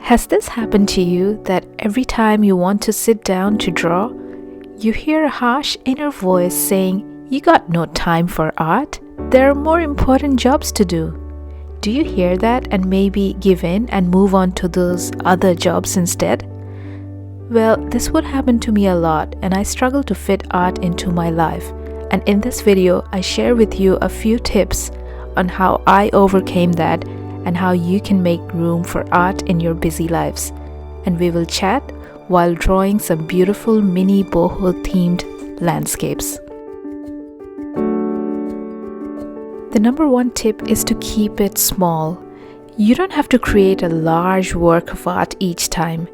Has this happened to you that every time you want to sit down to draw, you hear a harsh inner voice saying, "You got no time for art. There are more important jobs to do." Do you hear that and maybe give in and move on to those other jobs instead? Well, this would happen to me a lot, and I struggle to fit art into my life. And in this video, I share with you a few tips on how I overcame that and how you can make room for art in your busy lives. And we will chat while drawing some beautiful mini boho themed landscapes. The number one tip is to keep it small. You don't have to create a large work of art each time.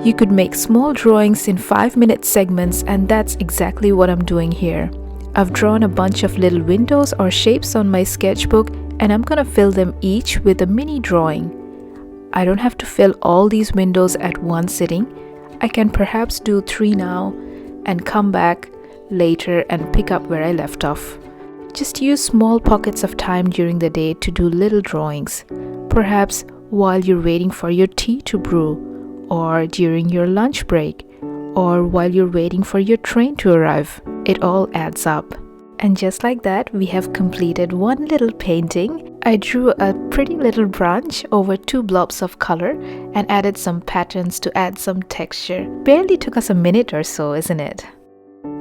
You could make small drawings in 5-minute segments, and that's exactly what I'm doing here. I've drawn a bunch of little windows or shapes on my sketchbook, and I'm gonna fill them each with a mini drawing. I don't have to fill all these windows at one sitting. I can perhaps do 3 now and come back later and pick up where I left off. Just use small pockets of time during the day to do little drawings. Perhaps while you're waiting for your tea to brew, or during your lunch break, or while you're waiting for your train to arrive. It all adds up. And just like that, we have completed one little painting. I drew a pretty little branch over 2 blobs of color and added some patterns to add some texture. Barely took us a minute or so, isn't it?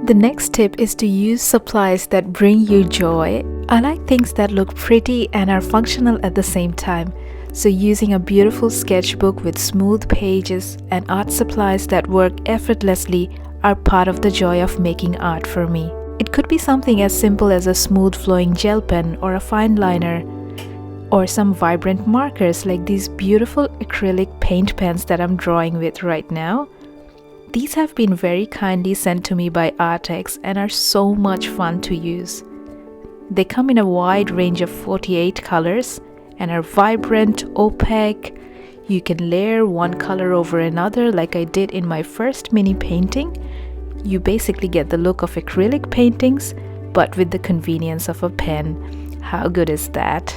The next tip is to use supplies that bring you joy. I like things that look pretty and are functional at the same time. So using a beautiful sketchbook with smooth pages and art supplies that work effortlessly are part of the joy of making art for me. It could be something as simple as a smooth flowing gel pen or a fine liner, or some vibrant markers like these beautiful acrylic paint pens that I'm drawing with right now. These have been very kindly sent to me by Arrtx and are so much fun to use. They come in a wide range of 48 colors and are vibrant, opaque. You can layer one color over another like I did in my first mini painting. You basically get the look of acrylic paintings, but with the convenience of a pen. How good is that?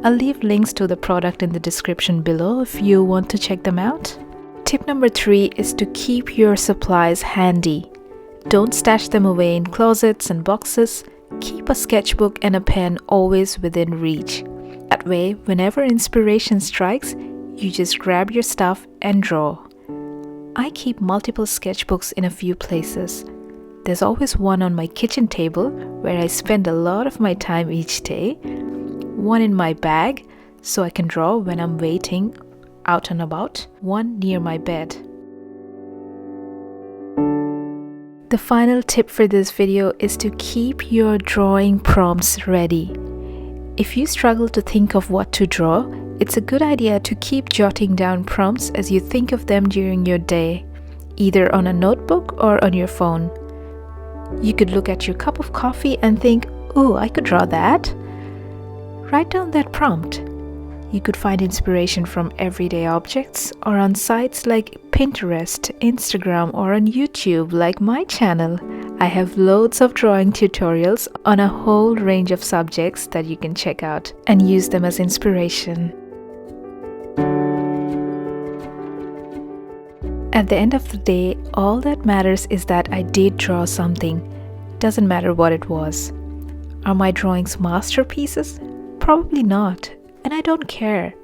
I'll leave links to the product in the description below if you want to check them out. Tip number 3 is to keep your supplies handy. Don't stash them away in closets and boxes. Keep a sketchbook and a pen always within reach. That way, whenever inspiration strikes, you just grab your stuff and draw. I keep multiple sketchbooks in a few places. There's always one on my kitchen table where I spend a lot of my time each day, one in my bag so I can draw when I'm waiting out and about, one near my bed. The final tip for this video is to keep your drawing prompts ready. If you struggle to think of what to draw, it's a good idea to keep jotting down prompts as you think of them during your day, either on a notebook or on your phone. You could look at your cup of coffee and think, "Ooh, I could draw that." Write down that prompt. You could find inspiration from everyday objects or on sites like Pinterest, Instagram, or on YouTube like my channel. I have loads of drawing tutorials on a whole range of subjects that you can check out and use them as inspiration. At the end of the day, all that matters is that I did draw something. Doesn't matter what it was. Are my drawings masterpieces? Probably not, and I don't care.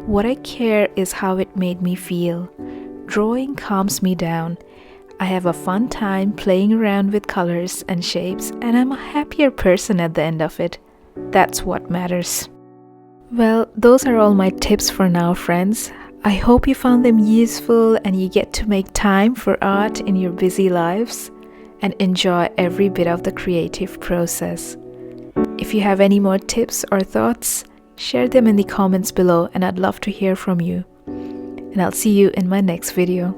What I care is how it made me feel. Drawing calms me down. I have a fun time playing around with colors and shapes, and I'm a happier person at the end of it. That's what matters. Well, those are all my tips for now, friends. I hope you found them useful and you get to make time for art in your busy lives and enjoy every bit of the creative process. If you have any more tips or thoughts, share them in the comments below and I'd love to hear from you. And I'll see you in my next video.